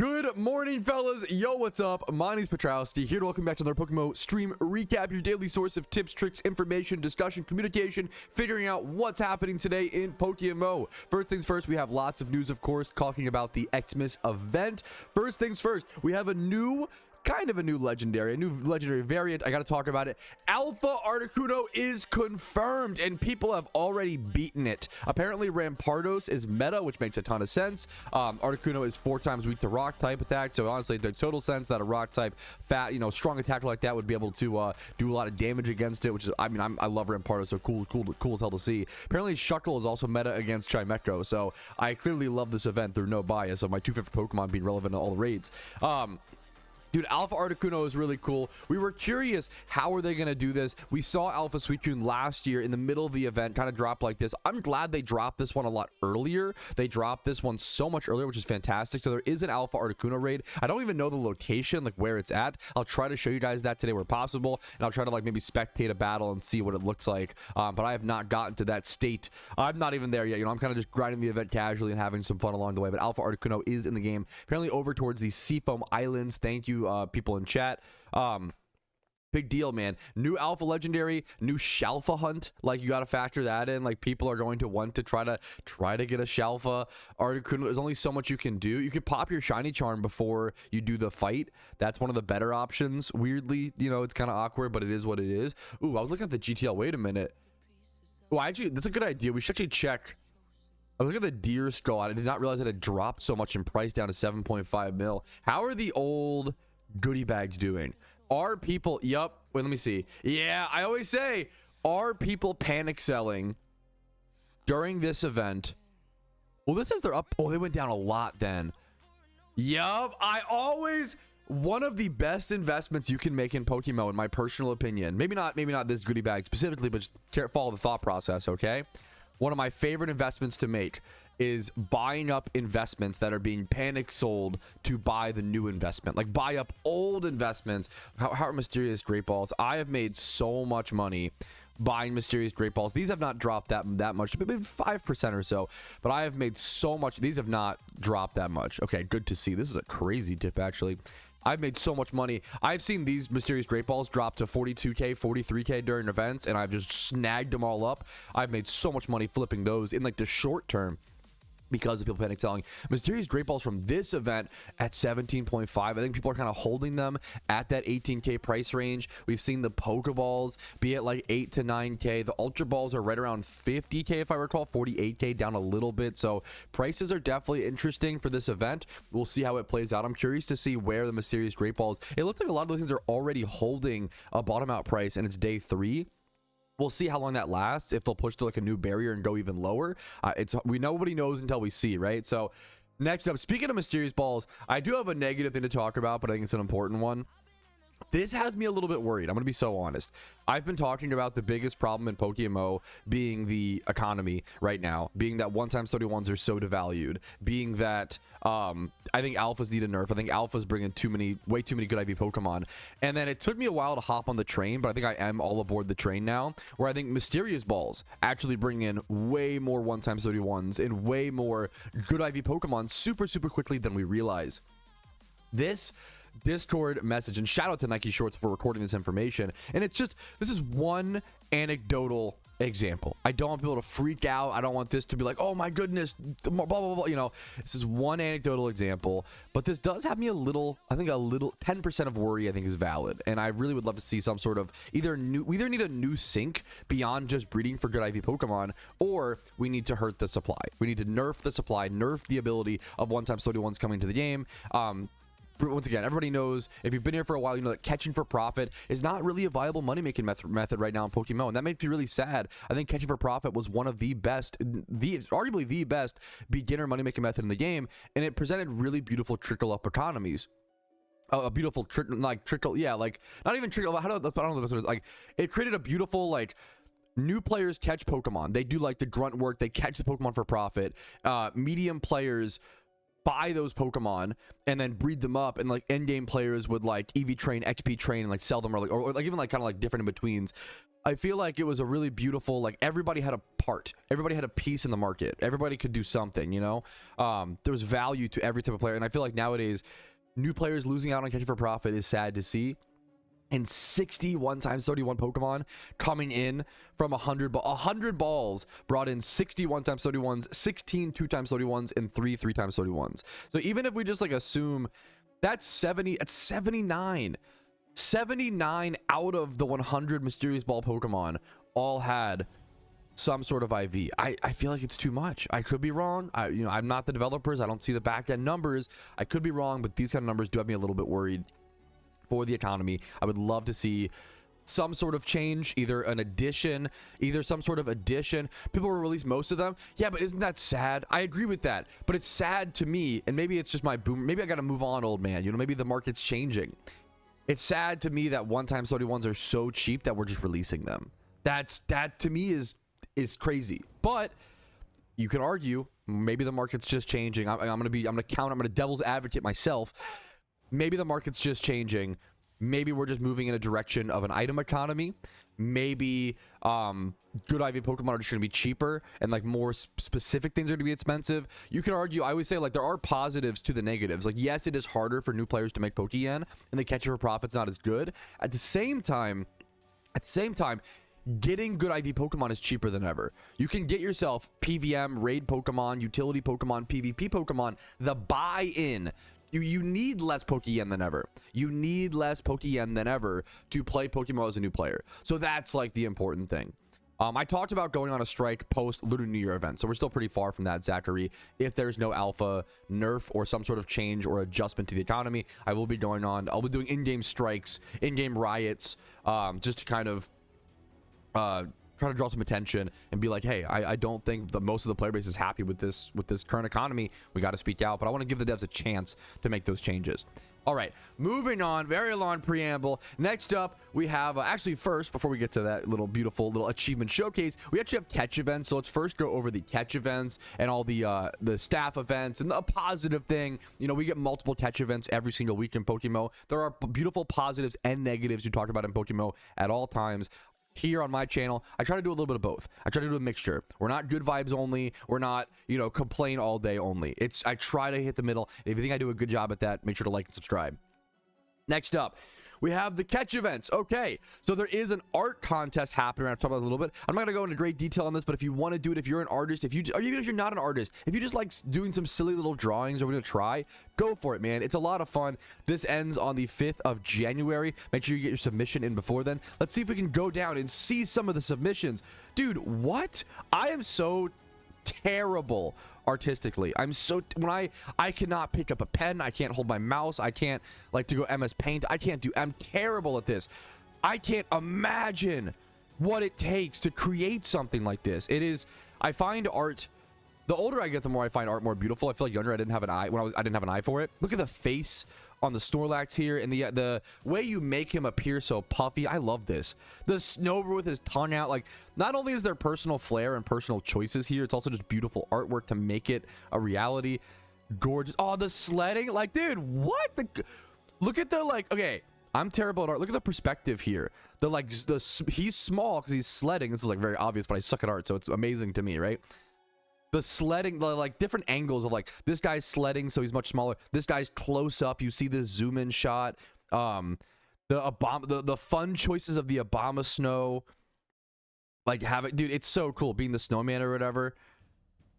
Good morning, fellas. Yo, what's up? My name's Patrouski, here to welcome back to another PokeMMO stream recap, your daily source of tips, tricks, information, discussion, communication, figuring out what's happening today in PokeMMO. First things first, we have lots of news, of course, talking about the Xmas event. First things first, we have a new legendary variant. I gotta talk about it. Alpha Articuno is confirmed, and people have already beaten it. Apparently, Rampardos is meta, which makes a ton of sense. Articuno is 4 times weak to rock type attack, so honestly, it makes total sense that a rock type, strong attacker like that would be able to do a lot of damage against it. Which is, I love Rampardos, so cool as hell to see. Apparently, Shuckle is also meta against Chimecho, so I clearly love this event through no bias of my 2 favorite Pokemon being relevant to all the raids. Dude, Alpha Articuno is really cool. We were curious, how are they going to do this? We saw Alpha Suicune last year in the middle of the event kind of drop like this. I'm glad they dropped this one a lot earlier. They dropped this one so much earlier, which is fantastic. So there is an Alpha Articuno raid. I don't even know the location, like where it's at. I'll try to show you guys that today where possible, and I'll try to maybe spectate a battle and see what it looks like. But I have not gotten to that state. I'm not even there yet. I'm kind of just grinding the event casually and having some fun along the way. But Alpha Articuno is in the game, apparently over towards the Seafoam Islands. Thank you, people in chat. Big deal, man. New Alpha Legendary, new Shalfa hunt. Like, you got to factor that in. Like, people are going to want to try to get a Shalfa Articuno. There's only so much you can do. You could pop your shiny charm before you do the fight. That's one of the better options. Weirdly, it's kind of awkward, but it is what it is. Ooh, I was looking at the GTL. Wait a minute. Oh, actually, that's a good idea. We should actually check. I was looking at the deer skull. I did not realize that it dropped so much in price, down to 7.5 mil. How are the old goodie bags doing? Are people, wait, let me see. Yeah, I always say, are people panic selling during this event? Well, this says they're up. Oh, they went down a lot then. One of the best investments you can make in PokeMMO, in my personal opinion, maybe not this goodie bag specifically, but just follow the thought process, okay? One of my favorite investments to make is buying up investments that are being panic sold to buy the new investment. Like, buy up old investments. How are Mysterious Great Balls? I have made so much money buying Mysterious Great Balls. These have not dropped that much, maybe 5% or so, but I have made so much. These have not dropped that much. Okay, good to see. This is a crazy tip, actually. I've made so much money. I've seen these Mysterious Great Balls drop to 42k, 43k during events, and I've just snagged them all up. I've made so much money flipping those in the short term because of people panic selling. Mysterious Great Balls from this event at 17.5. I think people are kind of holding them at that 18k price range. We've seen the Pokeballs be at 8 to 9k. The Ultra Balls are right around 50k if I recall, 48k, down a little bit. So prices are definitely interesting for this event. We'll see how it plays out. I'm curious to see where the Mysterious Great Balls, it looks like a lot of those things are already holding a bottom out price, and it's day 3. We'll see how long that lasts, if they'll push to a new barrier and go even lower. Nobody knows until we see, right? So next up, speaking of Mysterious Balls, I do have a negative thing to talk about, but I think it's an important one. This has me a little bit worried. I'm going to be so honest. I've been talking about the biggest problem in PokeMMO being the economy right now, being that 1x31s are so devalued, being that I think alphas need a nerf. I think alphas bring in way too many good IV Pokemon. And then it took me a while to hop on the train, but I think I am all aboard the train now, where I think Mysterious Balls actually bring in way more 1x31s and way more good IV Pokemon super quickly than we realize. This Discord message, and shout out to Nike Shorts for recording this information, and it's just, this is one anecdotal example. I don't want people to freak out. I don't want this to be like, oh my goodness, blah blah blah, this is one anecdotal example, but this does have me a little, I think a little 10% of worry I think is valid, and I really would love to see some sort of we either need a new sync beyond just breeding for good IV Pokemon, or we need to hurt the supply. We need to nerf the supply, nerf the ability of 1x31s coming to the game. Once again, everybody knows, if you've been here for a while, you know that catching for profit is not really a viable money-making method right now in PokeMMO, and that makes me really sad. I think catching for profit was one of the best, arguably the best beginner money-making method in the game, and it presented really beautiful trickle-up economies. A beautiful trickle, yeah, not even trickle. I don't know the best word. It created a beautiful new players catch Pokemon. They do the grunt work. They catch the Pokemon for profit. Medium players buy those Pokemon and then breed them up, and end game players would EV train, XP train, and sell them, or even kind of different in betweens. I feel like it was a really beautiful, like everybody had a part, everybody had a piece in the market, everybody could do something, you know. There was value to every type of player, and I feel like nowadays new players losing out on catching for profit is sad to see. And 61 times 31 Pokemon coming in from 100 balls brought in 61 times 31s, 16 2 times 31s, and 3 times 31s. So even if we just like assume that's 70, it's 79 out of the 100 mysterious ball Pokemon all had some sort of IV. I feel like it's too much. I could be wrong. I'm not the developers. I don't see the back end numbers. I could be wrong, but these kind of numbers do have me a little bit worried for the economy. I would love to see some sort of change, either some sort of addition. People will release most of them. Yeah, but isn't that sad? I agree with that, but it's sad to me, and maybe it's just my boom. Maybe I got to move on, old man. You know, maybe the market's changing. It's sad to me that 1 times 31s are so cheap that we're just releasing them. That to me is crazy. But you can argue maybe the market's just changing. I'm gonna devil's advocate myself. Maybe the market's just changing. Maybe we're just moving in a direction of an item economy. Maybe good IV Pokemon are just going to be cheaper, and like more specific things are going to be expensive. You can argue, I always say, like, there are positives to the negatives. Like, yes, it is harder for new players to make Pokeyen, and the catch for profit's not as good. At the same time, getting good IV Pokemon is cheaper than ever. You can get yourself PVM, raid Pokemon, utility Pokemon, PvP Pokemon. The buy-in, you need less Pokeyen than ever. You need less Pokeyen than ever to play Pokemon as a new player. So that's like the important thing. I talked about going on a strike post Lunar New Year event, so we're still pretty far from that, Zachary. If there's no alpha nerf or some sort of change or adjustment to the economy, I will be going on. I'll be doing in-game strikes, in-game riots, just to kind of try to draw some attention and be like, hey, I don't think that most of the player base is happy with this current economy. We got to speak out, but I want to give the devs a chance to make those changes. All right, moving on. Very long preamble. Next up, we have actually first, before we get to that beautiful little achievement showcase, we actually have catch events. So let's first go over the catch events and all the staff events and the positive thing. You know, we get multiple catch events every single week in PokeMMO. There are beautiful positives and negatives you talk about in PokeMMO at all times. Here on my channel, I try to do a little bit of both. I try to do a mixture. We're not good vibes only. We're not, complain all day only. I try to hit the middle. If you think I do a good job at that, make sure to like and subscribe. Next up, we have the catch events. Okay, so there is an art contest happening. I'll talk about it a little bit. I'm not gonna go into great detail on this, but if you want to do it, if you're an artist, or even if you're not an artist, if you just like doing some silly little drawings or we're gonna try, go for it, man. It's a lot of fun. This ends on the 5th of January. Make sure you get your submission in before then. Let's see if we can go down and see some of the submissions. Dude, what? I am so terrible artistically. I cannot pick up a pen. I can't hold my mouse. I can't to go MS Paint. I'm terrible at this. I can't imagine what it takes to create something like this. I find art, the older I get, the more I find art more beautiful. I feel like younger I didn't have an eye I didn't have an eye for it. Look at the face on the Snorlax here, and the way you make him appear so puffy. I love this. The Snover with his tongue out. Like, not only is there personal flair and personal choices here, it's also just beautiful artwork to make it a reality. Gorgeous. Oh, the sledding. Like, dude, what? Look at the, okay, I'm terrible at art. Look at the perspective here. He's small because he's sledding. This is very obvious, but I suck at art, so it's amazing to me, right? The sledding, the different angles of this guy's sledding, so he's much smaller. This guy's close up. You see this zoom in shot. The fun choices of the Obama snow. Dude, it's so cool being the snowman or whatever.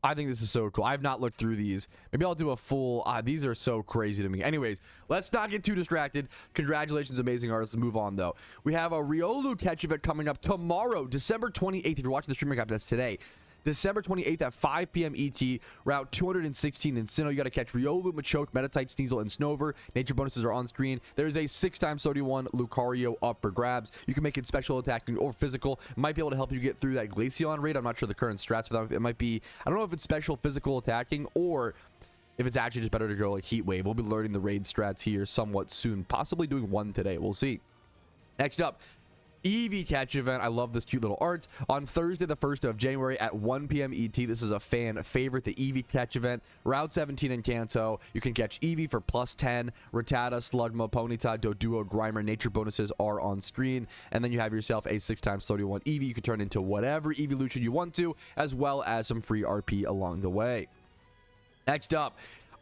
I think this is so cool. I've not looked through these. Maybe I'll do a full. These are so crazy to me. Anyways, let's not get too distracted. Congratulations, amazing art. Let's move on though. We have a Riolu catch event coming up tomorrow, December 28th. If you're watching the streaming app, that's today. December 28th at 5 p.m. ET, Route 216 in Sinnoh. You got to catch Riolu, Machoke, Meditite, Sneasel, and Snover. Nature bonuses are on screen. There's a 6 times 31 Lucario up for grabs. You can make it special attacking or physical. It might be able to help you get through that Glaceon raid. I'm not sure the current strats for that. It might be, I don't know if it's special physical attacking or if it's actually just better to go Heat Wave. We'll be learning the raid strats here somewhat soon. Possibly doing one today. We'll see. Next up, Eevee catch event. I love this cute little art. On Thursday, the 1st of January at 1 p.m. ET. This is a fan favorite, the Eevee catch event. Route 17 in Kanto. You can catch Eevee for +10. Rattata, Slugma, Ponyta, Doduo, Grimer. Nature bonuses are on screen. And then you have yourself a 6x31 Eevee. You can turn into whatever evolution you want to, as well as some free RP along the way. Next up,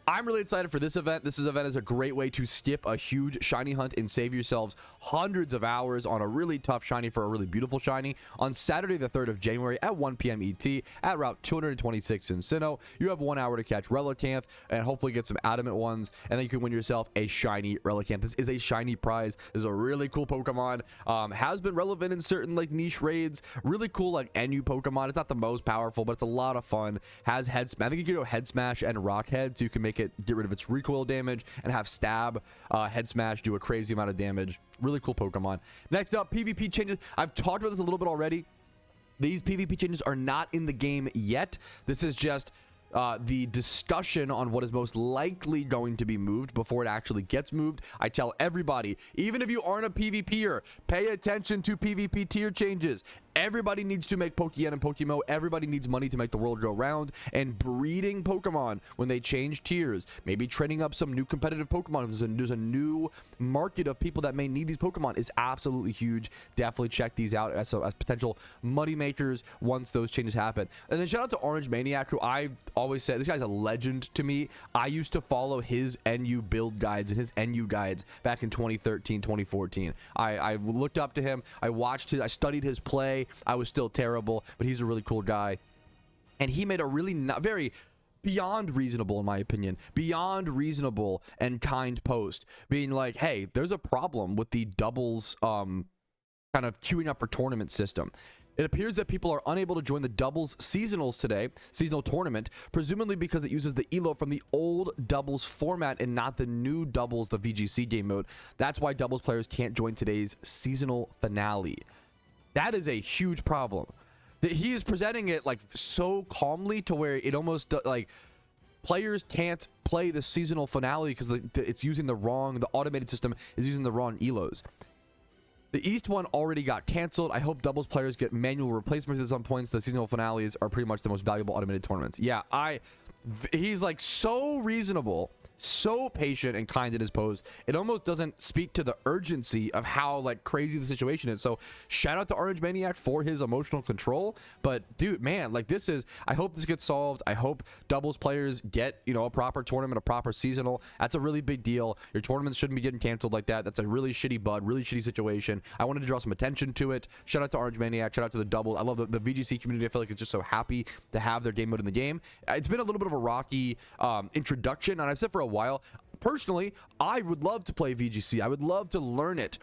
I'm really excited for this event. This event is a great way to skip a huge shiny hunt and save yourselves hundreds of hours on a really tough shiny for a really beautiful shiny. On Saturday, the 3rd of January at 1 p.m. ET at Route 226 in Sinnoh, you have 1 hour to catch Relicanth and hopefully get some adamant ones, and then you can win yourself a shiny Relicanth. This is a shiny prize. This is a really cool Pokemon. Has been relevant in certain like niche raids. Really cool like NU Pokemon. It's not the most powerful, but it's a lot of fun. Has head smash. I think you can go head smash and rock head, so you can make it get rid of its recoil damage and have stab, head smash do a crazy amount of damage. Really cool Pokemon. Next up, PvP changes. I've talked about this a little bit already. These PvP changes are not in the game yet. This is just the discussion on what is most likely going to be moved before it actually gets moved. I tell everybody, even if you aren't a PvPer, pay attention to PvP tier changes. Everybody needs to make Pokeyen and PokeMMO. Everybody needs money to make the world go round. And breeding Pokemon when they change tiers, maybe training up some new competitive Pokemon. There's a new market of people that may need these Pokemon is absolutely huge. Definitely check these out as potential money makers once those changes happen. And then shout out to Orange Maniac, who I always say, this guy's a legend to me. I used to follow his NU build guides and his NU guides back in 2013, 2014. I looked up to him. I watched his, I studied his play. I was still terrible, but he's a really cool guy. And he made a really very beyond reasonable, in my opinion, beyond reasonable and kind post being like, hey, there's a problem with the doubles kind of queuing up for tournament system. It appears that people are unable to join the doubles seasonal tournament, presumably because it uses the elo from the old doubles format and not the new doubles, the VGC game mode. That's why doubles players can't join today's seasonal finale. That is a huge problem. He is presenting it like so calmly to where it almost like players can't play the seasonal finale because it's using the automated system is using the wrong elos. The East one already got canceled. I hope doubles players get manual replacements at some points. The seasonal finales are pretty much the most valuable automated tournaments. Yeah, he's like so reasonable, so patient and kind in his pose. It almost doesn't speak to the urgency of how like crazy the situation is. So shout out to Orange Maniac for his emotional control. But dude, man, like this is, I hope this gets solved. I hope doubles players get, you know, a proper tournament, a proper seasonal. That's a really big deal. Your tournaments shouldn't be getting canceled like that. That's a really shitty really shitty situation. I wanted to draw some attention to it. Shout out to Orange Maniac. Shout out to the double. I love the VGC community. I feel like it's just so happy to have their game mode in the game. It's been a little bit of a rocky introduction, and I've said for a while, personally, I would love to play VGC. I would love to learn it,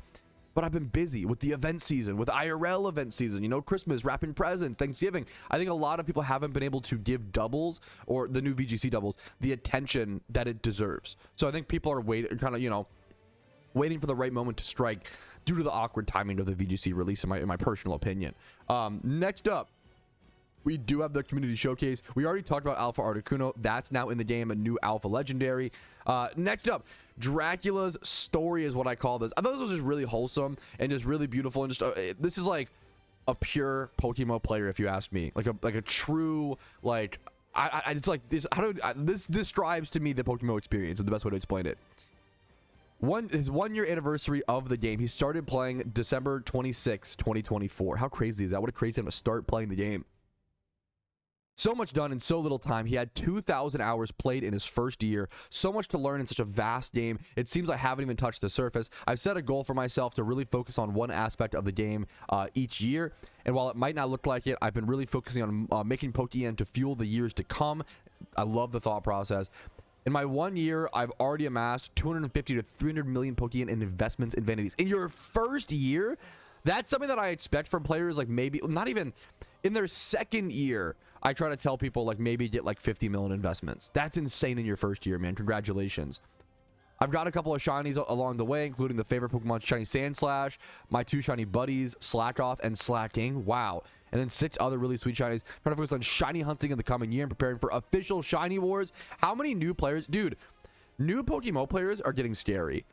but I've been busy with the event season, with IRL event season, you know, Christmas, wrapping presents, Thanksgiving. I think a lot of people haven't been able to give doubles, or the new VGC doubles, the attention that it deserves. So I think people are waiting, kind of, you know, waiting for the right moment to strike due to the awkward timing of the VGC release, in my personal opinion. Next up, we do have the community showcase. We already talked about Alpha Articuno. That's now in the game, a new Alpha Legendary. Next up, Dracula's Story is what I call this. I thought this was just really wholesome and just really beautiful. And just this is like a pure PokeMMO player, if you ask me. Like a true, like, it's like this. This describes to me the PokeMMO experience. Is the best way to explain it. His 1 year anniversary of the game. He started playing December 26, 2024. How crazy is that? What a crazy time to start playing the game. So much done in so little time. He had 2,000 hours played in his first year. So much to learn in such a vast game. It seems I haven't even touched the surface. I've set a goal for myself to really focus on one aspect of the game each year. And while it might not look like it, I've been really focusing on making Pokeyen to fuel the years to come. I love the thought process. In my 1 year, I've already amassed 250 to 300 million Pokeyen in investments in vanities. In your first year? That's something that I expect from players, like maybe, not even in their second year. I try to tell people like maybe get like 50 million investments. That's insane in your first year, man. Congratulations. I've got a couple of shinies along the way, including the favorite Pokemon Shiny Sandslash, my 2 shiny buddies, Slackoff and Slacking. Wow. And then 6 other really sweet shinies. Trying to focus on shiny hunting in the coming year and preparing for official shiny wars. How many new players? Dude, new PokeMMO players are getting scary.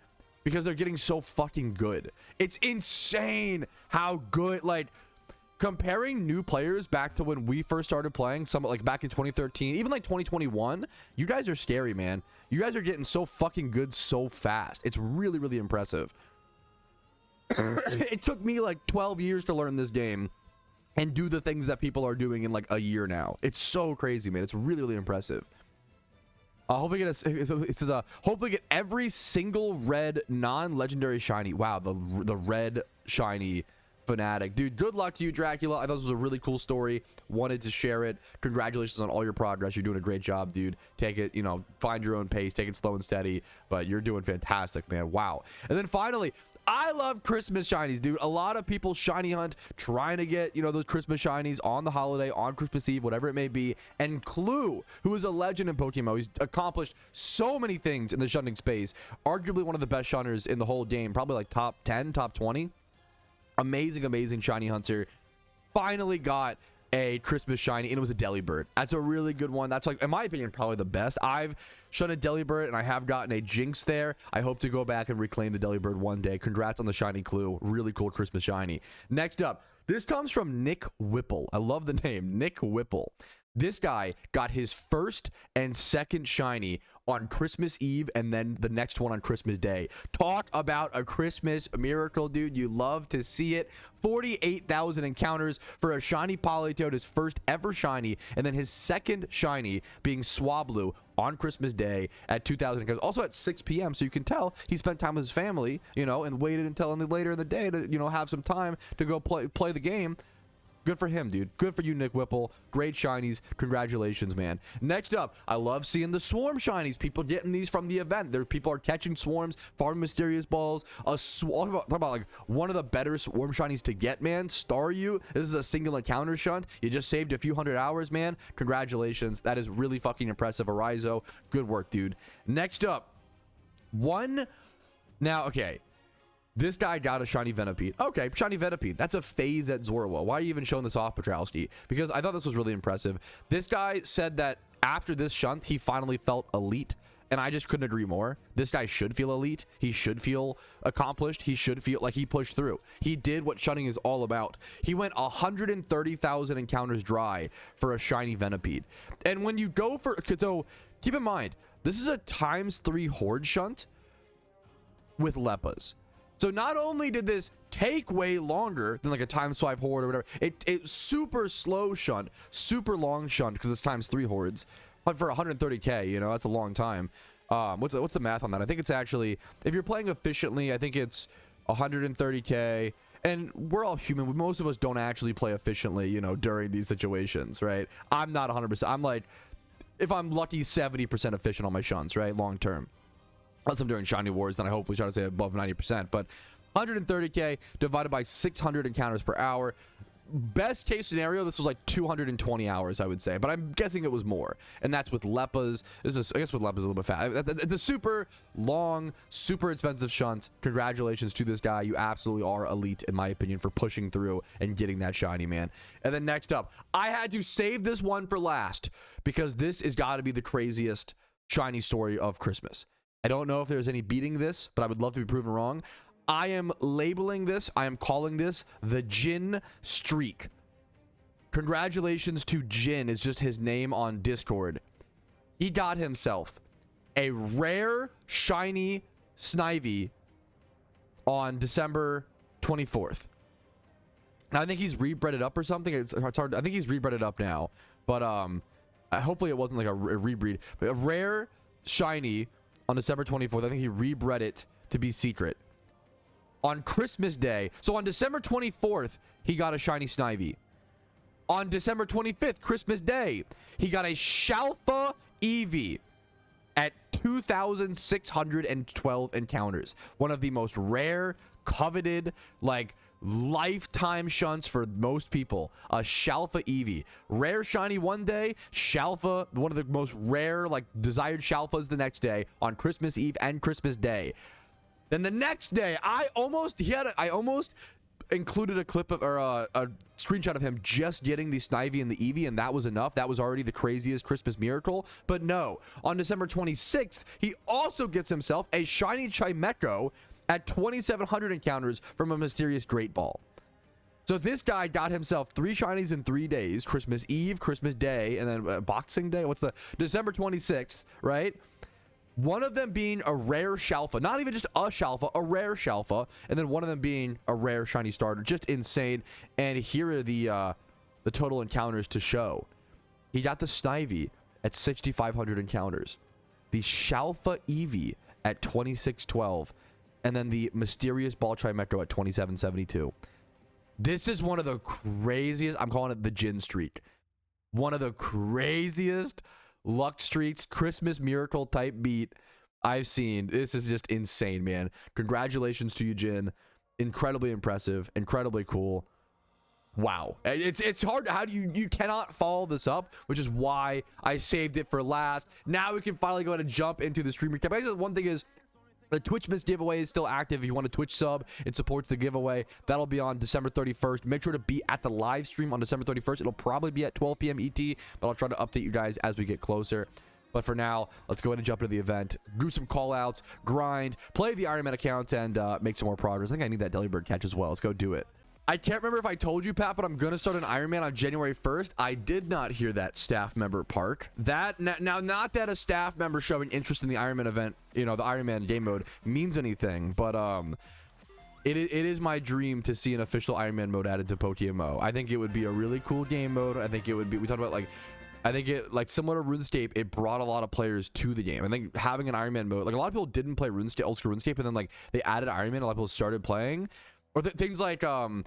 because they're getting so fucking good. It's insane how good, like, comparing new players back to when we first started playing, some like back in 2013, even like 2021, you guys are scary, man. You guys are getting so fucking good so fast. It's really, really impressive. It took me like 12 years to learn this game and do the things that people are doing in like a year now. It's so crazy, man. It's really, really impressive. Hopefully it says hopefully get every single red non-legendary shiny. Wow, the red shiny fanatic, dude. Good luck to you, Dracula. I thought this was a really cool story. Wanted to share it. Congratulations on all your progress. You're doing a great job, dude. Take it, you know, find your own pace. Take it slow and steady, but you're doing fantastic, man. Wow. And then finally, I love Christmas shinies, dude. A lot of people shiny hunt, trying to get, you know, those Christmas shinies on the holiday, on Christmas Eve, whatever it may be. And Clue, who is a legend in Pokemon, he's accomplished so many things in the shunting space. Arguably one of the best shunners in the whole game, probably like top 10, top 20. Amazing shiny hunter. Finally got a Christmas shiny, and it was a Delibird. That's a really good one. That's, like, in my opinion, probably the best. I've shown a Delibird, and I have gotten a Jinx there. I hope to go back and reclaim the Delibird one day. Congrats on the shiny Clue. Really cool Christmas shiny. Next up, this comes from Nick Whipple. I love the name, Nick Whipple. This guy got his first and second shiny on Christmas Eve, and then the next one on Christmas Day. Talk about a Christmas miracle, dude. You love to see it. 48,000 encounters for a shiny Politoed, his first ever shiny, and then his second shiny being Swablu on Christmas Day at 2,000 encounters. Also at 6 p.m., so you can tell he spent time with his family, you know, and waited until later in the day to, you know, have some time to go play the game. Good for him, dude. Good for you, Nick Whipple. Great shinies. Congratulations, man. Next up, I love seeing the swarm shinies. People getting these from the event. People are catching swarms, farming mysterious balls. Talk about like one of the better swarm shinies to get, man. Staryu. This is a single encounter shunt. You just saved a few hundred hours, man. Congratulations. That is really fucking impressive, Arizo. Good work, dude. Next up, okay. This guy got a shiny Venipede. Okay, shiny Venipede. That's a phase at Zorua. Why are you even showing this off, Patrouski? Because I thought this was really impressive. This guy said that after this shunt, he finally felt elite, and I just couldn't agree more. This guy should feel elite. He should feel accomplished. He should feel like he pushed through. He did what shunting is all about. He went 130,000 encounters dry for a shiny Venipede. And when you go for... So, keep in mind, this is a ×3 horde shunt with Leppas. So not only did this take way longer than like a ×5 horde or whatever, it super slow shunt, super long shunt because it's ×3 hordes, but for 130k, you know, that's a long time. What's the math on that? I think it's actually, if you're playing efficiently, I think it's 130k, and we're all human. Most of us don't actually play efficiently, you know, during these situations, right? I'm not 100%. I'm like, if I'm lucky, 70% efficient on my shunts, right? Long term. Unless I'm doing shiny wars, then I hopefully try to stay above 90%. But 130k divided by 600 encounters per hour. Best case scenario, this was like 220 hours, I would say. But I'm guessing it was more. And that's with Leppas. This is, I guess with Leppas a little bit fast. It's a super long, super expensive shunt. Congratulations to this guy. You absolutely are elite, in my opinion, for pushing through and getting that shiny, man. And then next up, I had to save this one for last because this has got to be the craziest shiny story of Christmas. I don't know if there's any beating this, but I would love to be proven wrong. I am labeling this, I am calling this the Jin Streak. Congratulations to Jin, is just his name on Discord. He got himself a rare shiny Snivy on December 24th. Now, I think he's rebred it up or something. It's hard. I think he's rebred it up now, but hopefully it wasn't like a rebreed. But a rare shiny on December 24th. I think he rebred it to be secret. On Christmas Day. So on December 24th, he got a shiny Snivy. On December 25th, Christmas Day, he got a Shalfa Eevee at 2,612 encounters. One of the most rare, coveted, like, lifetime shunts for most people. A Shalfa Eevee, rare shiny one day, Shalfa, one of the most rare, like, desired Shalfas the next day on Christmas Eve and Christmas Day. Then the next day, I almost included a clip of, or a screenshot of him just getting the Snivy and the Eevee, and that was enough. That was already the craziest Christmas miracle. But no, on December 26th, he also gets himself a shiny Chimecho at 2,700 encounters from a mysterious Great Ball. So this guy got himself 3 shinies in 3 days: Christmas Eve, Christmas Day, and then Boxing Day. What's the December 26th, right? One of them being a rare Shalfa, not even just a Shalfa, a rare Shalfa, and then one of them being a rare shiny starter. Just insane. And here are the total encounters to show. He got the Snivy at 6,500 encounters, the Shalfa Eevee at 2,612, and then the mysterious Ball Trimetro at 2,772. This is one of the craziest, I'm calling it the Jin streak, one of the craziest luck streaks, Christmas miracle type beat I've seen. This is just insane, man. Congratulations to you, Jin. Incredibly impressive, incredibly cool. Wow. It's hard. How do you cannot follow this up, which is why I saved it for last. Now we can finally go ahead and jump into the stream recap. I guess one thing is, the Twitchmas giveaway is still active. If you want a Twitch sub, it supports the giveaway. That'll be on December 31st. Make sure to be at the live stream on December 31st. It'll probably be at 12 p.m. ET, but I'll try to update you guys as we get closer. But for now, let's go ahead and jump into the event. Do some call-outs, grind, play the Iron Man account, and make some more progress. I think I need that Delibird catch as well. Let's go do it. I can't remember if I told you, Pat, but I'm going to start an Iron Man on January 1st. I did not hear that, staff member Park. That now, not that a staff member showing interest in the Iron Man event, you know, the Iron Man game mode means anything, but it is my dream to see an official Iron Man mode added to PokeMMO. I think it would be a really cool game mode. I think it would be, we talked about, like, I think it, like, similar to RuneScape, it brought a lot of players to the game. I think having an Iron Man mode, like, a lot of people didn't play RuneScape, old school RuneScape, and then, like, they added Iron Man, a lot of people started playing. Or things like an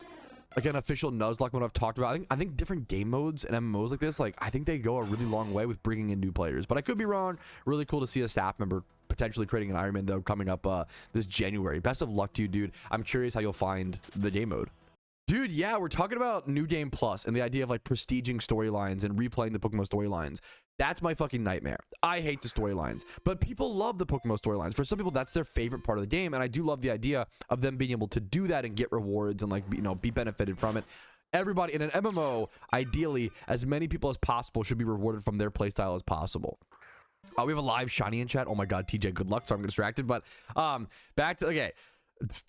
official Nuzlocke mode I've talked about. I think different game modes and MMOs like this, like, I think they go a really long way with bringing in new players. But I could be wrong. Really cool to see a staff member potentially creating an Iron Man, though, coming up this January. Best of luck to you, dude. I'm curious how you'll find the game mode. Dude, yeah, we're talking about New Game Plus and the idea of, like, prestiging storylines and replaying the PokeMMO storylines. That's my fucking nightmare. I hate the storylines, but people love the PokeMMO storylines. For some people, that's their favorite part of the game, and I do love the idea of them being able to do that and get rewards and, like, you know, be benefited from it. Everybody in an MMO, ideally, as many people as possible should be rewarded from their playstyle as possible. We have a live shiny in chat. Oh my god, TJ, good luck. Sorry, I'm distracted, but back to, okay.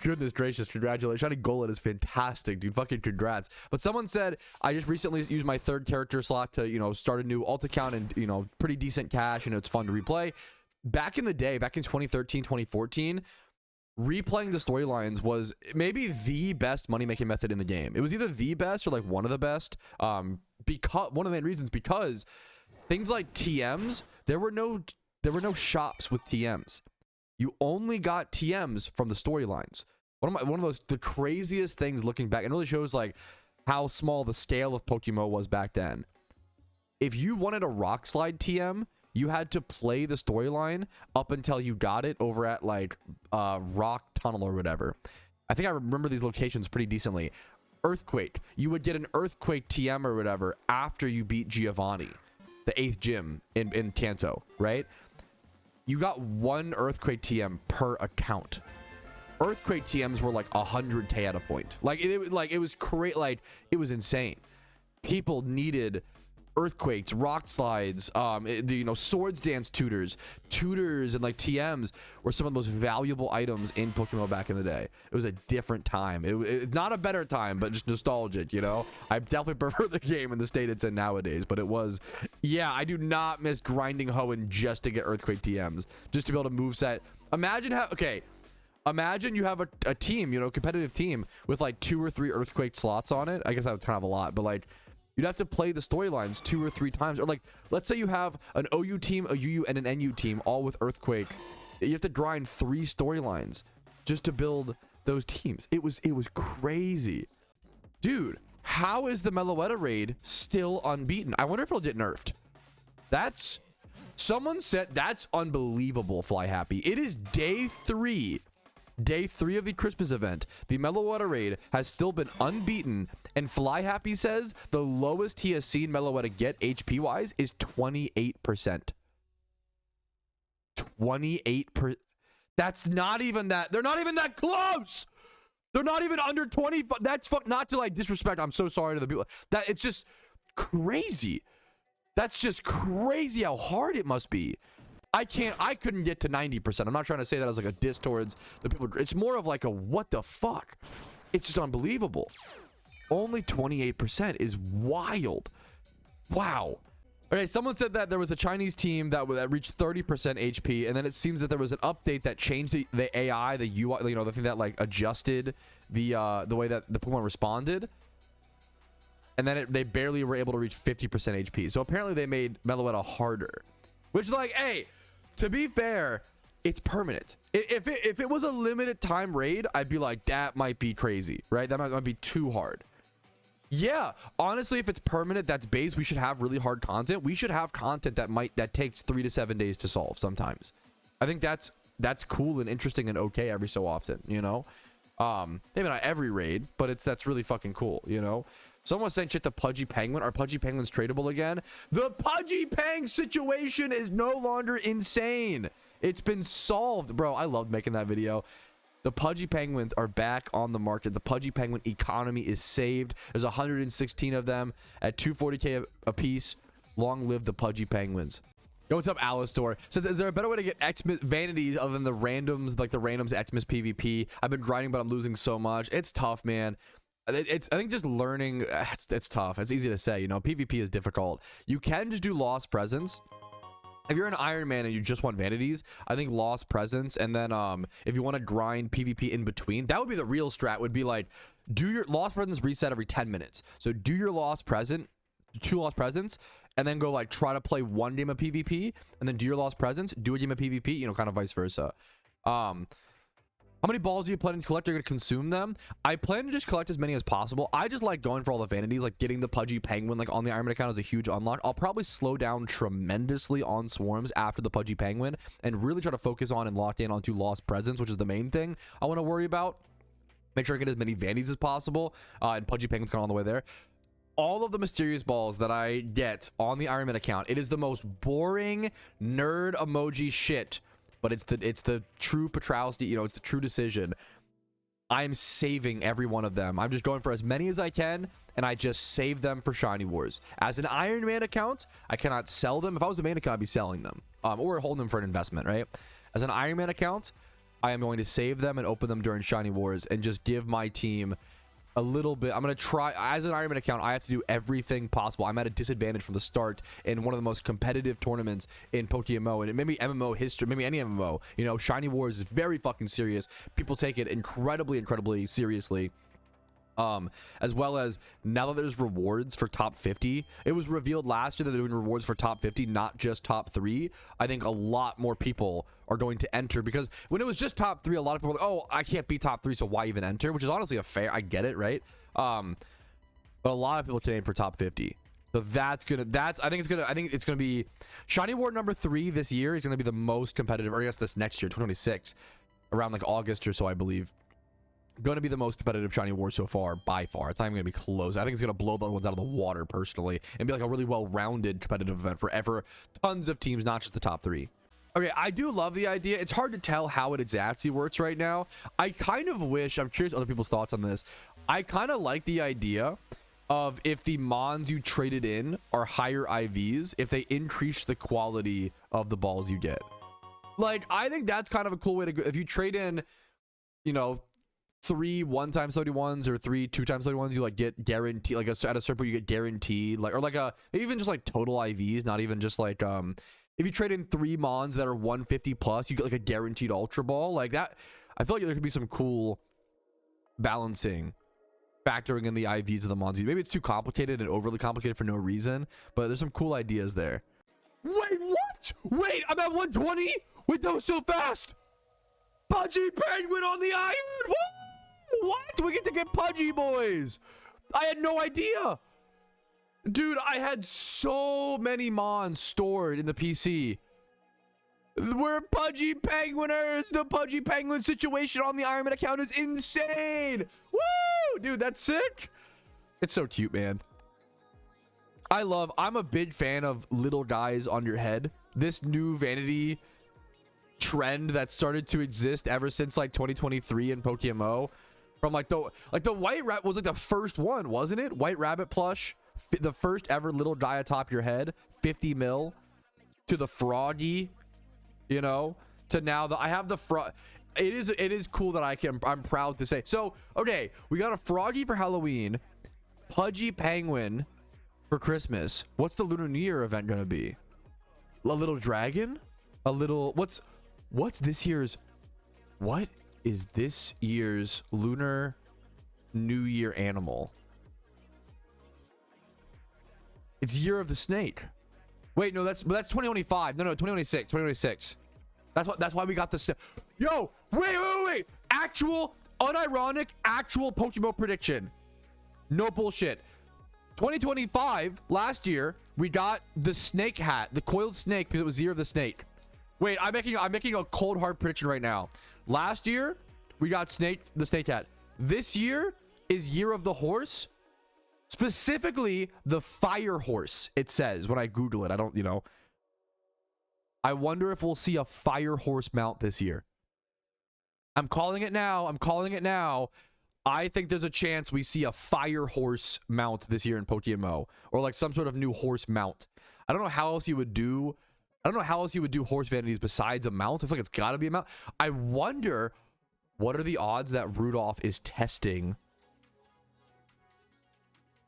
Goodness gracious, congratulations. Shiny Golett is fantastic, dude. Fucking congrats. But someone said, I just recently used my 3rd character slot to, you know, start a new alt account and, you know, pretty decent cash, and it's fun to replay. Back in the day, back in 2013, 2014, replaying the storylines was maybe the best money-making method in the game. It was either the best or, like, one of the best. Because one of the main reasons, because things like TMs, there were no shops with TMs. You only got TMs from the storylines. One of the craziest things looking back, and it really shows, like, how small the scale of PokeMMO was back then. If you wanted a Rock Slide TM, you had to play the storyline up until you got it over at, like, Rock Tunnel or whatever. I think I remember these locations pretty decently. Earthquake, you would get an Earthquake TM or whatever after you beat Giovanni, the 8th gym in Kanto, right? You got 1 Earthquake TM per account. Earthquake TMs were like 100k at a point. Like it was crazy. Like, it was insane. People needed Earthquakes, Rock Slides, you know, Swords Dance tutors, and, like, TMs were some of the most valuable items in PokeMMO back in the day. It was a different time. It's not a better time, but just nostalgic, you know? I definitely prefer the game in the state it's in nowadays, but it was, yeah, I do not miss grinding Hoenn just to get Earthquake TMs, just to be able to moveset. Imagine you have a team, you know, competitive team with, like, 2 or 3 Earthquake slots on it. I guess that was kind of a lot, but, like, you'd have to play the storylines 2 or 3 times. Or, like, let's say you have an OU team, a UU, and an NU team, all with Earthquake. You have to grind 3 storylines just to build those teams. It was crazy. Dude, how is the Meloetta raid still unbeaten? I wonder if it'll get nerfed. Someone said that's unbelievable, Fly Happy. It is day 3 of the Christmas event. The Meloetta raid has still been unbeaten, and Fly Happy says the lowest he has seen Meloetta get HP wise is 28%. 28%. That's not even that. They're not even that close. They're not even under 20. That's not to, like, disrespect. I'm so sorry to the people. That it's just crazy. That's just crazy how hard it must be. I couldn't get to 90%. I'm not trying to say that as like a diss towards the people. It's more of like a what the fuck. It's just unbelievable. Only 28% is wild. Wow. Okay, someone said that there was a Chinese team that reached 30% HP, and then it seems that there was an update that changed the AI, the UI, you know, the thing that like adjusted the way that the Pokemon responded, and then they barely were able to reach 50% HP. So apparently they made Meloetta harder, which, like, hey, to be fair, it's permanent. If it was a limited time raid, I'd be like, that might be crazy, right? That might be too hard. Yeah, honestly, if it's permanent, that's base, we should have really hard content. We should have content that takes 3 to 7 days to solve sometimes. I think that's cool and interesting and okay every so often, you know. Maybe not every raid, but that's really fucking cool, you know. Someone was saying shit to Pudgy Penguin. Are Pudgy Penguins tradable again? The Pudgy Peng situation is no longer insane. It's been solved, bro. I loved making that video. The Pudgy Penguins are back on the market. The Pudgy Penguin economy is saved. There's 116 of them at 240k a piece. Long live the Pudgy Penguins. Yo, what's up, Alistor? Says, is there a better way to get Xmas vanities other than the randoms, like the randoms Xmas PvP? I've been grinding, but I'm losing so much. It's tough, man. I think just learning, it's tough. It's easy to say, you know, PvP is difficult. You can just do Lost Presence. If you're an Iron Man and you just want vanities, I think Lost Presence, and then if you want to grind PvP in between, that would be the real strat. Would be like, do your Lost Presence reset every 10 minutes. So do your Lost Present, 2 Lost Presents, and then go like try to play 1 game of PvP, and then do your Lost Presence, do a game of PvP, you know, kind of vice versa. How many balls do you plan to collect? You're going to consume them? I plan to just collect as many as possible. I just like going for all the vanities, like getting the Pudgy Penguin like on the Iron Man account is a huge unlock. I'll probably slow down tremendously on swarms after the Pudgy Penguin and really try to focus on and lock in onto Lost Presence, which is the main thing I want to worry about. Make sure I get as many vanities as possible, and Pudgy Penguin's kind of on the way there. All of the mysterious balls that I get on the Iron Man account, it is the most boring nerd emoji shit. But it's the true Patrouski, you know, it's the true decision. I'm saving every one of them. I'm just going for as many as I can, and I just save them for Shiny Wars. As an Iron Man account, I cannot sell them. If I was a main account, I'd be selling them. Or holding them for an investment, right? As an Iron Man account, I am going to save them and open them during Shiny Wars and just give my team a little bit. I'm going to try. As an Iron Man account, I have to do everything possible. I'm at a disadvantage from the start in one of the most competitive tournaments in PokeMMO and maybe MMO history, maybe any MMO. You know, Shiny Wars is very fucking serious. People take it incredibly seriously. As well as now that there's rewards for top 50, it was revealed last year that they're doing rewards for top 50, not just top 3. I think a lot more people are going to enter, because when it was just top 3, a lot of people were like, oh, I can't be top 3, so why even enter? Which is honestly a fair, I get it, right? But a lot of people can aim for top 50. So I think it's gonna be Shiny War number 3 this year is gonna be the most competitive, or I guess this next year, 2026, around like August or so, I believe. Going to be the most competitive Shiny War so far, by far. It's not even going to be close. I think it's going to blow the other ones out of the water, personally, and be like a really well-rounded competitive event for tons of teams, not just the top 3. Okay, I do love the idea. It's hard to tell how it exactly works right now. I kind of wish, I'm curious other people's thoughts on this. I kind of like the idea of if the mons you traded in are higher IVs, if they increase the quality of the balls you get. Like, I think that's kind of a cool way to go. If you trade in, you know, 3 1x31s or 3 2x31s, you like get guaranteed, like at a circle you get guaranteed, like, or like even just like total IVs, not even just like if you trade in 3 mons that are 150 plus, you get like a guaranteed ultra ball like that. I feel like there could be some cool balancing, factoring in the IVs of the mons. Maybe it's too complicated and overly complicated for no reason, but there's some cool ideas there. Wait, what? Wait, I'm at 120. Wait, that was so fast. Pudgy Penguin on the iron. What? We get to get Pudgy, boys. I had no idea. Dude, I had so many mons stored in the PC. We're Pudgy Penguiners. The Pudgy Penguin situation on the Iron Man account is insane. Woo! Dude, that's sick. It's so cute, man. I'm a big fan of little guys on your head. This new vanity trend that started to exist ever since like 2023 in PokeMMO. From like the white rabbit was like the first one, wasn't it? White rabbit plush, the first ever little guy atop your head, 50 mil, to the froggy, you know, to now that I have the it is cool that I'm proud to say. So okay, we got a Froggy for Halloween, Pudgy Penguin for Christmas. What's the Lunar New Year event gonna be? A little dragon? A little what's this year's what is this year's Lunar New Year animal? It's Year of the Snake. Wait, no, that's 2025. No, 2026. That's why we got this. Yo, wait. Actual, unironic, actual PokeMMO prediction. No bullshit. 2025, last year, we got the snake hat, the coiled snake, because it was Year of the Snake. Wait, I'm making a cold hard prediction right now. Last year, we got the snake hat. This year is Year of the Horse. Specifically, the fire horse, it says when I Google it. I don't, I wonder if we'll see a fire horse mount this year. I'm calling it now. I think there's a chance we see a fire horse mount this year in PokeMMO, or like some sort of new horse mount. I don't know how else you would do horse vanities besides a mount. I feel like it's got to be a mount. I wonder, what are the odds that Rudolph is testing?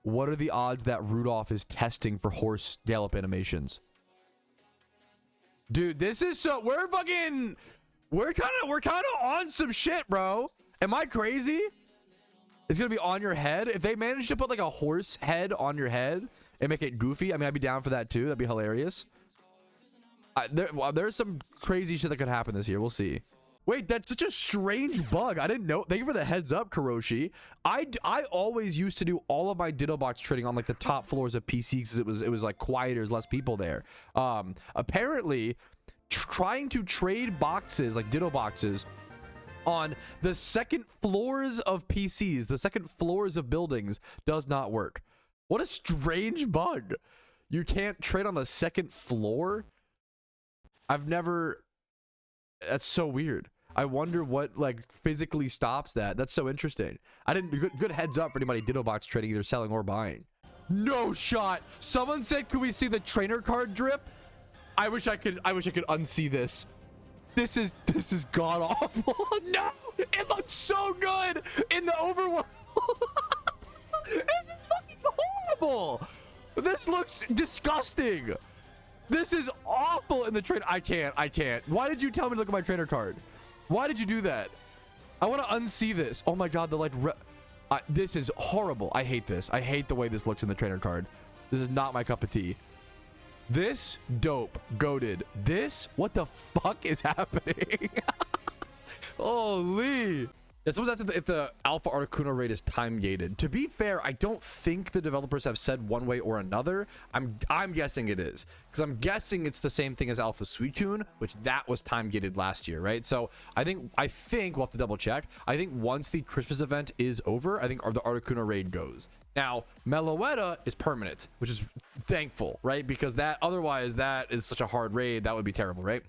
What are the odds that Rudolph is testing for horse gallop animations? Dude, this is so we're kind of on some shit, bro. Am I crazy? It's gonna be on your head. If they manage to put like a horse head on your head and make it goofy, I mean, I'd be down for that too. That'd be hilarious. There's some crazy shit that could happen this year. We'll see. Wait, that's such a strange bug. I didn't know. Thank you for the heads up, Karoshi. I always used to do all of my Ditto Box trading on like the top floors of PC because it was like quieter, there's less people there. Apparently, trying to trade boxes like Ditto boxes on the second floors of PCs, the second floors of buildings, does not work. What a strange bug. You can't trade on the second floor? That's so weird. I wonder what like physically stops that. That's so interesting. Good heads up for anybody Ditto Box trading, either selling or buying. No shot. Someone said, could we see the trainer card drip? I wish I could unsee this. This is god awful. No, it looks so good in the overworld. This is fucking horrible. This looks disgusting. This is awful in the trainer. I can't. Why did you tell me to look at my trainer card? Why did you do that? I want to unsee this. Oh my god, the like this is horrible. I hate this. I hate the way this looks in the trainer card. This is not my cup of tea. This dope goated. This, what the fuck is happening? Holy. Yeah, someone's asked if the alpha Articuno raid is time gated. To be fair, I don't think the developers have said one way or another. I'm guessing it is, because I'm guessing it's the same thing as alpha Suicune, which that was time gated last year, right? So I think we'll have to double check. I think once the Christmas event is over, I think the Articuno raid goes. Now Meloetta is permanent, which is thankful, right? Because otherwise that is such a hard raid. That would be terrible, right?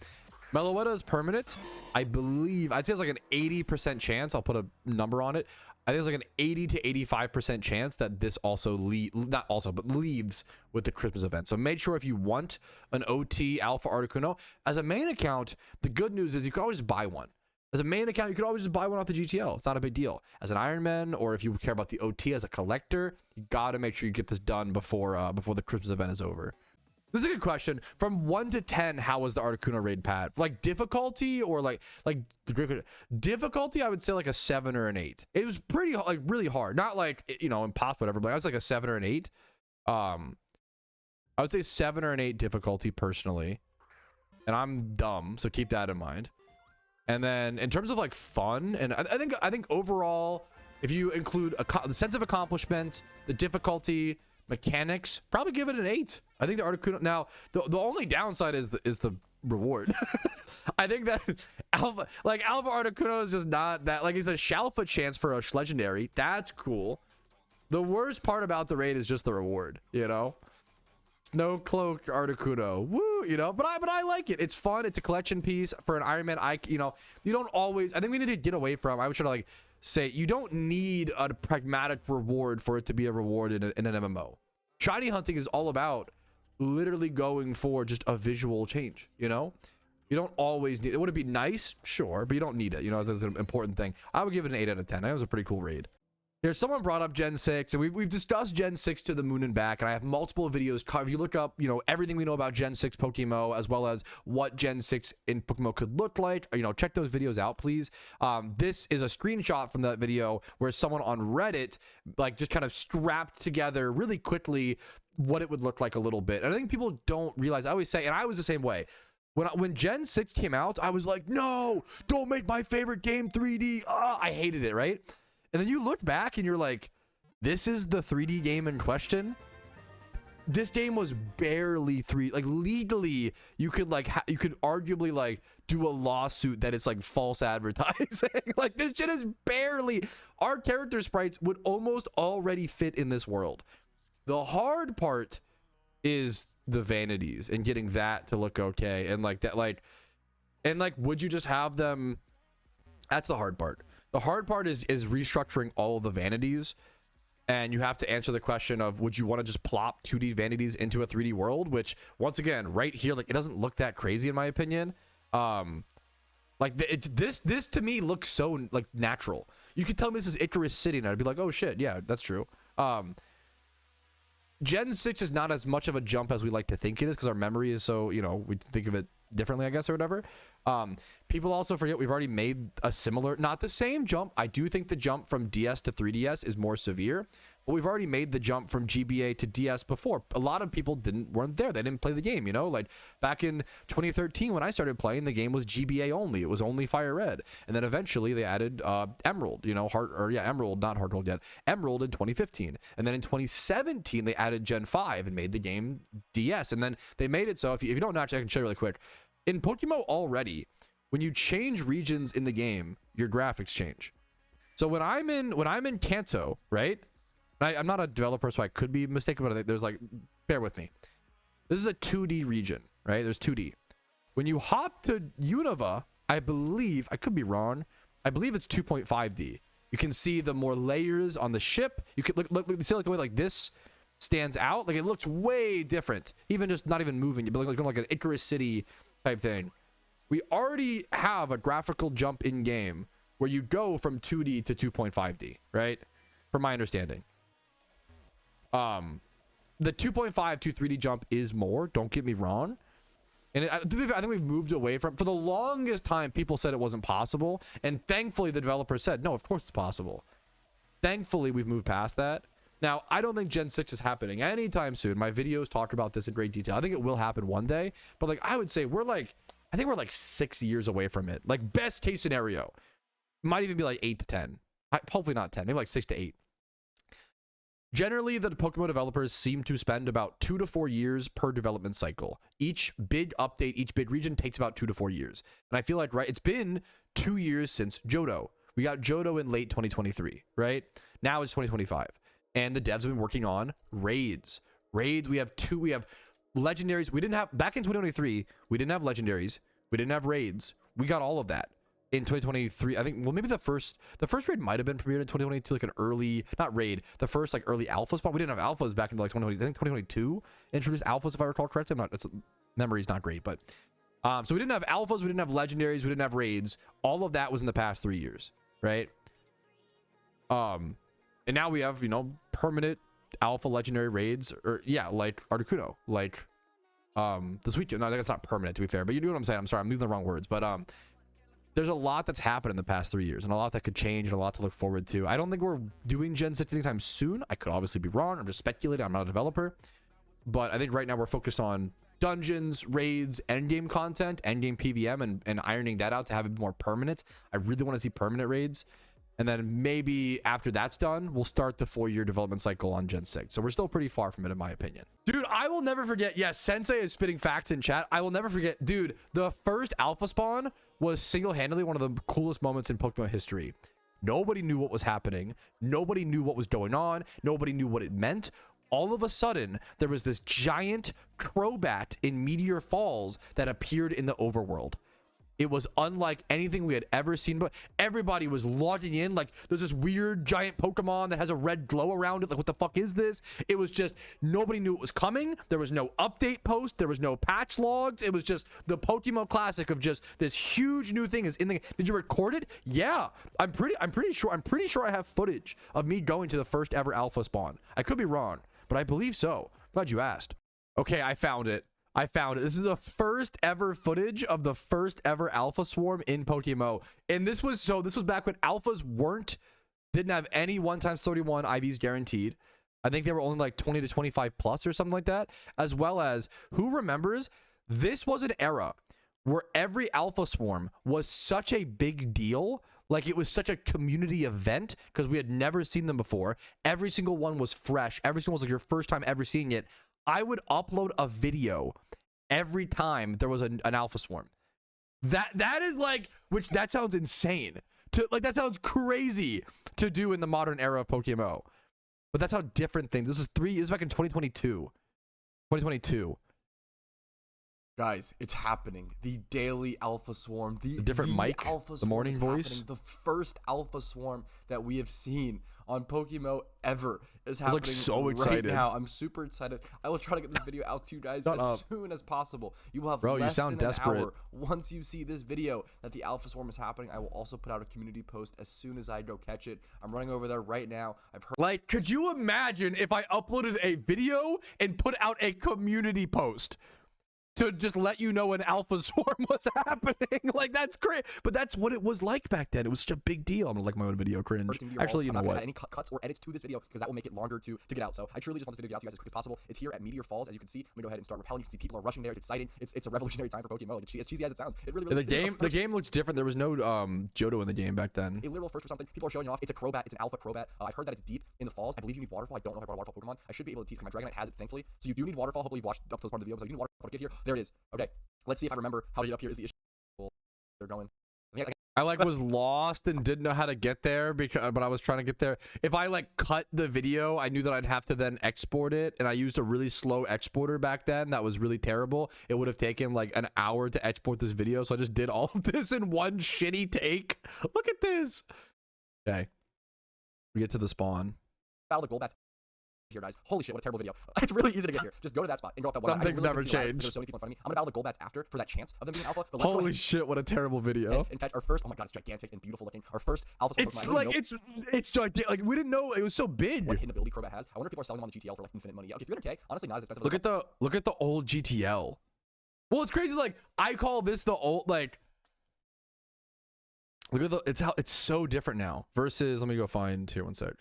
Meloetta is permanent. I believe, I'd say it's like an 80% chance. I'll put a number on it. I think it's like an 80 to 85% chance that this also leaves with the Christmas event. So make sure if you want an OT Alpha Articuno as a main account, the good news is you can always just buy one. As a main account, you could always just buy one off the GTL. It's not a big deal. As an Ironman, or if you care about the OT as a collector, you got to make sure you get this done before the Christmas event is over. This is a good question. From 1 to 10, how was the Articuno raid, Pat? Like difficulty, or like difficulty? I would say like a 7 or an 8. It was pretty like really hard, not like impossible, whatever. But I was like a 7 or an 8. I would say 7 or an 8 difficulty personally, and I'm dumb, so keep that in mind. And then in terms of like fun, and I think overall, if you include the sense of accomplishment, the difficulty, mechanics, probably give it an 8. I think the Articuno, now the only downside is the reward. I think that alpha Articuno is just not that, like, it's a Shalfa chance for a legendary. That's cool. The worst part about the raid is just the reward, Snow Cloak Articuno, woo, but I like it. It's fun. It's a collection piece for an Iron Man. You don't always, I think we need to get away from, I would try to like say, you don't need a pragmatic reward for it to be a reward in an MMO. Shiny hunting is all about literally going for just a visual change, You don't always need it. Would it be nice? Sure, but you don't need it. You know, it's an important thing. I would give it an 8 out of 10. That was a pretty cool raid. Here, someone brought up Gen 6, and we've discussed Gen 6 to the moon and back, and I have multiple videos. If you look up, you know, everything we know about Gen 6 PokeMMO, as well as what Gen 6 in PokeMMO could look like, you know, check those videos out, please. This is a screenshot from that video where someone on Reddit, like, just kind of strapped together really quickly what it would look like a little bit. And I think people don't realize, I always say, and I was the same way, when Gen 6 came out, I was like, no, don't make my favorite game 3D. I hated it, right? And then you look back and you're like, this is the 3D game in question. This game was barely like legally you could like you could arguably like do a lawsuit that it's like false advertising. Like, this shit is barely, our character sprites would almost already fit in this world. The hard part is the vanities and getting that to look okay, and like that, like, and like, would you just have them? That's the hard part. The hard part is restructuring all of the vanities, and you have to answer the question of, would you want to just plop 2D vanities into a 3D world? Which, once again, right here, like, it doesn't look that crazy in my opinion. Like, this to me looks so like natural. You could tell me this is Icarus City, and I'd be like, oh shit, yeah, that's true. Gen 6 is not as much of a jump as we like to think it is, because our memory is so, you know, we think of it differently, I guess, or whatever. People also forget we've already made a similar, not the same jump. I do think the jump from DS to 3DS is more severe, but we've already made the jump from GBA to DS before. A lot of people weren't there. They didn't play the game, you know, like back in 2013 when I started playing, the game was GBA only. It was only Fire Red, and then eventually they added Emerald, you know, Emerald, not Heart Gold yet, Emerald in 2015, and then in 2017 they added Gen 5 and made the game DS, and then they made it so if you don't know, actually I can show you really quick. In PokeMMO already, when you change regions in the game, your graphics change. So when I'm in Kanto, right? I'm not a developer, so I could be mistaken, but I think there's like, bear with me. This is a 2D region, right? There's 2D. When you hop to Unova, I believe, I could be wrong, I believe it's 2.5D. You can see the more layers on the ship. You can look see like the way like this stands out. Like, it looks way different. Even just not even moving, you'd be like an Icarus City type thing. We already have a graphical jump in game where you go from 2D to 2.5D, right? From my understanding. The 2.5 to 3D jump is more, don't get me wrong. And I think we've moved away from, for the longest time, people said it wasn't possible. And thankfully, the developers said, no, of course it's possible. Thankfully, we've moved past that. Now, I don't think Gen 6 is happening anytime soon. My videos talk about this in great detail. I think it will happen one day. But like, I would say I think we're like 6 years away from it. Like, best case scenario. Might even be like 8 to 10. Hopefully not 10. Maybe like 6 to 8. Generally, the PokeMMO developers seem to spend about 2 to 4 years per development cycle. Each big update, each big region takes about 2 to 4 years. And I feel like, right, it's been 2 years since Johto. We got Johto in late 2023, right? Now it's 2025. And the devs have been working on raids. We have legendaries. We didn't have, back in 2023, we didn't have legendaries. We didn't have raids. We got all of that in 2023. I think, well, maybe the first raid might have been premiered in 2022, like an early, not raid, the first like early alpha spawn. We didn't have alphas back in like 2020. I think 2022 introduced alphas, if I recall correctly. Memory's not great, but so we didn't have alphas, we didn't have legendaries, we didn't have raids. All of that was in the past 3 years, right? And now we have, you know, permanent alpha legendary raids, or yeah, like Articuno, like this week. No, I think it's not permanent, to be fair, but you know what I'm saying. I'm sorry, I'm using the wrong words, but there's a lot that's happened in the past 3 years, and a lot that could change, and a lot to look forward to. I don't think we're doing Gen 6 anytime soon. I could obviously be wrong. I'm just speculating. I'm not a developer, but I think right now we're focused on dungeons, raids, endgame content, endgame PVM, and ironing that out to have it more permanent. I really want to see permanent raids. And then maybe after that's done, we'll start the 4-year development cycle on Gen 6. So we're still pretty far from it, in my opinion. Dude, I will never forget. Yes, Sensei is spitting facts in chat. I will never forget. Dude, the first alpha spawn was single-handedly one of the coolest moments in Pokemon history. Nobody knew what was happening. Nobody knew what was going on. Nobody knew what it meant. All of a sudden, there was this giant Crobat in Meteor Falls that appeared in the overworld. It was unlike anything we had ever seen, but everybody was logging in like there's this weird giant Pokemon that has a red glow around it. Like, what the fuck is this? It was just, nobody knew it was coming. There was no update post. There was no patch logs. It was just the PokeMMO classic of just this huge new thing is in the. Did you record it? Yeah, I'm pretty sure I have footage of me going to the first ever alpha spawn. I could be wrong, but I believe so. Glad you asked. Okay, I found it. This is the first ever footage of the first ever alpha swarm in PokeMMO. And this was back when alphas didn't have any 1x31 IVs guaranteed. I think they were only like 20 to 25 plus or something like that. As well as, who remembers, this was an era where every alpha swarm was such a big deal. Like, it was such a community event because we had never seen them before. Every single one was fresh. Every single one was like your first time ever seeing it. I would upload a video every time there was an alpha swarm. That is like, that sounds insane. That sounds crazy to do in the modern era of PokeMMO. But that's how different things. This is back in 2022. Guys, it's happening. The daily alpha swarm, the different mic, alpha the morning voice, happening. The first alpha swarm that we have seen on PokeMMO ever is happening. Like, so excited right now. I'm super excited. I will try to get this video out to you guys as soon as possible. You will have less than an hour once you see this video that the alpha swarm is happening. I will also put out a community post as soon as I go catch it. I'm running over there right now. I've heard. Like, could you imagine if I uploaded a video and put out a community post to just let you know an alpha swarm was happening? Like, that's great. But that's what it was like back then. It was such a big deal. I'm gonna like my own video cringe. Actually, you know what? Any cuts or edits to this video because that will make it longer to get out. So I truly just want this video to get out to you guys as quick as possible. It's here at Meteor Falls, as you can see. I'm gonna go ahead and start repelling. You can see people are rushing there. It's exciting. It's a revolutionary time for PokeMMO. Like, as cheesy as it sounds, it really the game looks different. There was no Johto in the game back then. A literal first or something. People are showing off. It's a Crobat. It's an alpha Crobat. I've heard that it's deep in the falls. I believe you need waterfall. I don't know if I brought a waterfall Pokemon. I should be able to teach because my Dragonite has it, thankfully. So you do need waterfall. Hopefully you've watched up to this part of the video. So you need waterfall to get here. There it is. Okay. Let's see if I remember how to get up here. Is the issue they're going? I was lost and didn't know how to get there but I was trying to get there. If I like cut the video, I knew that I'd have to then export it, and I used a really slow exporter back then. That was really terrible. It would have taken like an hour to export this video, so I just did all of this in one shitty take. Look at this. Okay, we get to the spawn. Battle the gold bats here, guys. Holy shit, what a terrible video. It's really easy to get here. Just go to that spot and go up that one. Some things never change. There's so many people in front of me. I'm gonna battle the gold bats after for that chance of them being alpha. But holy shit, what a terrible video. And catch our first, oh my god, it's gigantic and beautiful looking. Our first alpha swarm. It's like, it's gigantic. Like, we didn't know it was so big. What hidden ability Crobat has. I wonder if people are selling them on the GTL for like infinite money. Okay, 300k, honestly not as expensive. Look at the old GTL. Well, it's crazy. Like, I call this the old, like, look at it's so different now versus, let me go find here one sec.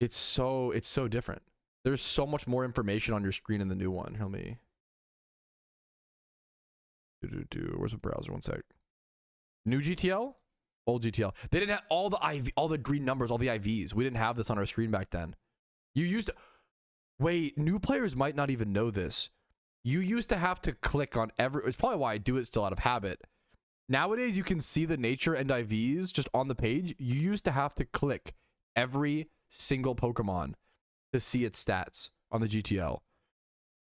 It's so different. There's so much more information on your screen in the new one. Help me. Where's the browser? One sec. New GTL? Old GTL. They didn't have all the green numbers, all the IVs. We didn't have this on our screen back then. You used to, wait, new players might not even know this. You used to have to click on it's probably why I do it still out of habit. Nowadays, you can see the nature and IVs just on the page. You used to have to click every single Pokemon to see its stats on the GTL.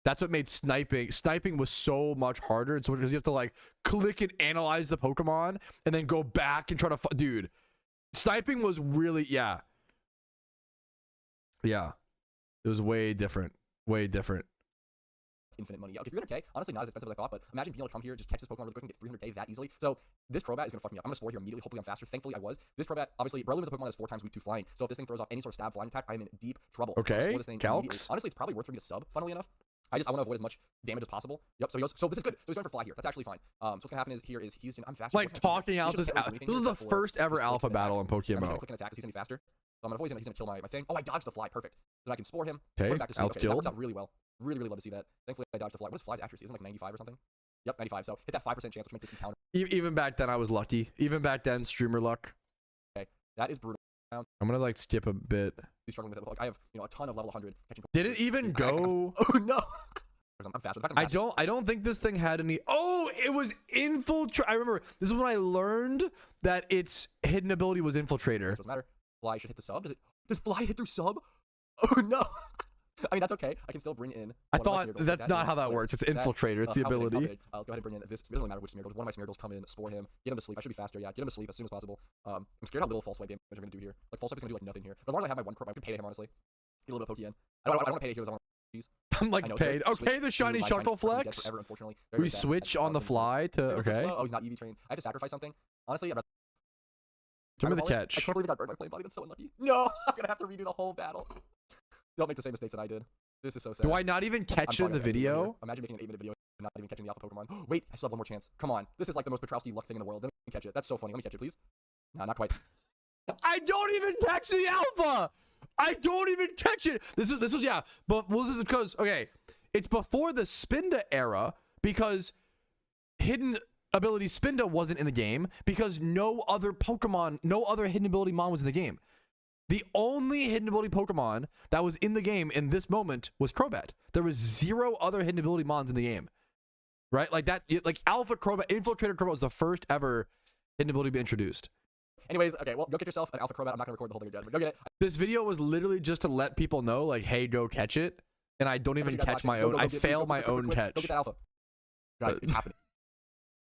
That's what made sniping was so much harder. It's because you have to like click and analyze the Pokemon and then go back and try to dude, sniping was really yeah it was way different. Infinite money. Okay, 300k, honestly not as expensive as I thought, but imagine being able to come here, just catch this Pokemon really quick and get 300k that easily. So this Crobat is gonna fuck me up. I'm gonna spore here immediately. Hopefully I'm faster. Thankfully I was. This Crobat, obviously, Breloom is a Pokemon that's 4 times weak to flying. So if this thing throws off any sort of stab flying attack, I'm in deep trouble. Okay, so this thing honestly, it's probably worth for me to sub, funnily enough. I want to avoid as much damage as possible. Yep, so this is good. So he's going for fly here. That's actually fine. So what's gonna happen is he's I'm faster. Like talking out this is the first ever alpha battle in PokeMMO. I'm just gonna click and attack because he's gonna be faster. So I'm gonna avoid him. He's gonna kill my thing. Oh, I dodged the fly. Perfect. Then I can spore him. Okay, that works out really well. Really love to see that. Thankfully I dodged the fly. What is fly's accuracy? Isn't it like 95 or something? Yep, 95. So hit that 5% chance, which makes this counter. Even back then I was lucky. Even back then, streamer luck. Okay, that is brutal. I'm gonna like skip a bit. He's struggling with it. Like, I have a ton of level 100 catching. Did it even go? Oh no. I'm faster. I don't think this thing had any. Oh, it was infiltrate. I remember this is when I learned that its hidden ability was infiltrator. Doesn't matter. Fly should hit the sub. Does fly hit through sub? Oh no. I mean, that's okay. I can still bring in. I thought that's not how that works. It's Infiltrator. It's the ability. Let's go ahead and bring in this. It doesn't really matter which Smeargles. One of my Smeargles come in, spore him, get him to sleep. I should be faster. Yeah, get him to sleep as soon as possible. I'm scared how little false swipe damage I'm gonna do here. Like false swipe is gonna do like nothing here. But as long as I have my one crop, I could payday him honestly. Get a little bit of Pokeyen. I don't want to payday heroes. I want these. I'm like paid. Okay, the shiny Shuckle Flex. Unfortunately, we switch on the fly to okay. Oh, he's not EV trained. I have to sacrifice something. Honestly, Give me the catch. I can't believe I got burned by Flame Body. That's so unlucky. No, I'm gonna have to redo the whole battle. Don't make the same mistakes that I did. This is so sad. Do I not even catch it in the video? Imagine making an 8-minute video and not even catching the alpha Pokemon. Wait, I still have one more chance. Come on. This is like the most Patrouski luck thing in the world. Let me catch it. That's so funny. Let me catch it, please. Nah, not quite. I don't even catch the alpha. I don't even catch it. This was yeah. But well, this is because okay, it's before the Spinda era because hidden ability Spinda wasn't in the game because no other hidden ability mon was in the game. The only hidden ability Pokemon that was in the game in this moment was Crobat. There was 0 other hidden ability mons in the game. Right? Like that, like Alpha Crobat, Infiltrator Crobat was the first ever hidden ability to be introduced. Anyways, okay, well, go get yourself an Alpha Crobat. I'm not gonna record the whole thing again, but go get it. This video was literally just to let people know, like, hey, go catch it. And I don't even catch my own. I fail my own catch. Go get that Alpha. Guys, it's happening.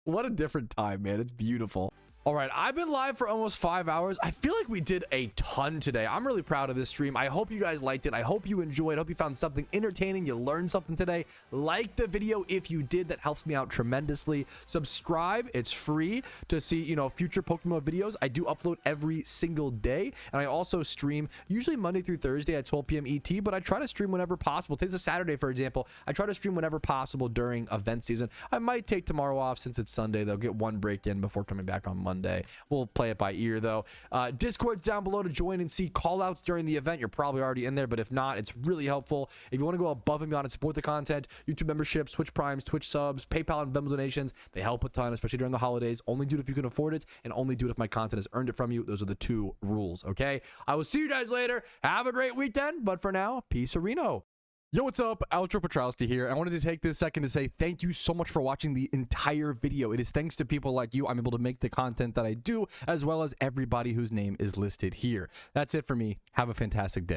What a different time, man. It's beautiful. All right, I've been live for almost 5 hours. I feel like we did a ton today. I'm really proud of this stream. I hope you guys liked it. I hope you enjoyed. I hope you found something entertaining. You learned something today. Like the video if you did. That helps me out tremendously. Subscribe. It's free to see, you know, future Pokemon videos. I do upload every single day, and I also stream usually Monday through Thursday at 12 p.m. ET, but I try to stream whenever possible. Today's a Saturday, for example. I try to stream whenever possible during event season. I might take tomorrow off since it's Sunday. They'll get one break in before coming back on Monday. We'll play it by ear though. Discord's down below to join and see call outs during the event. You're probably already in there, but if not, it's really helpful. If you want to go above and beyond and support the content, YouTube memberships, Twitch Primes, Twitch subs, PayPal and Venmo donations, they help a ton, especially during the holidays. Only do it if you can afford it, and only do it if my content has earned it from you. Those are the 2 rules, okay? I will see you guys later. Have a great weekend, but for now, peace, Reno. Yo, what's up? Outro Patrouski here. I wanted to take this second to say thank you so much for watching the entire video. It is thanks to people like you I'm able to make the content that I do, as well as everybody whose name is listed here. That's it for me. Have a fantastic day.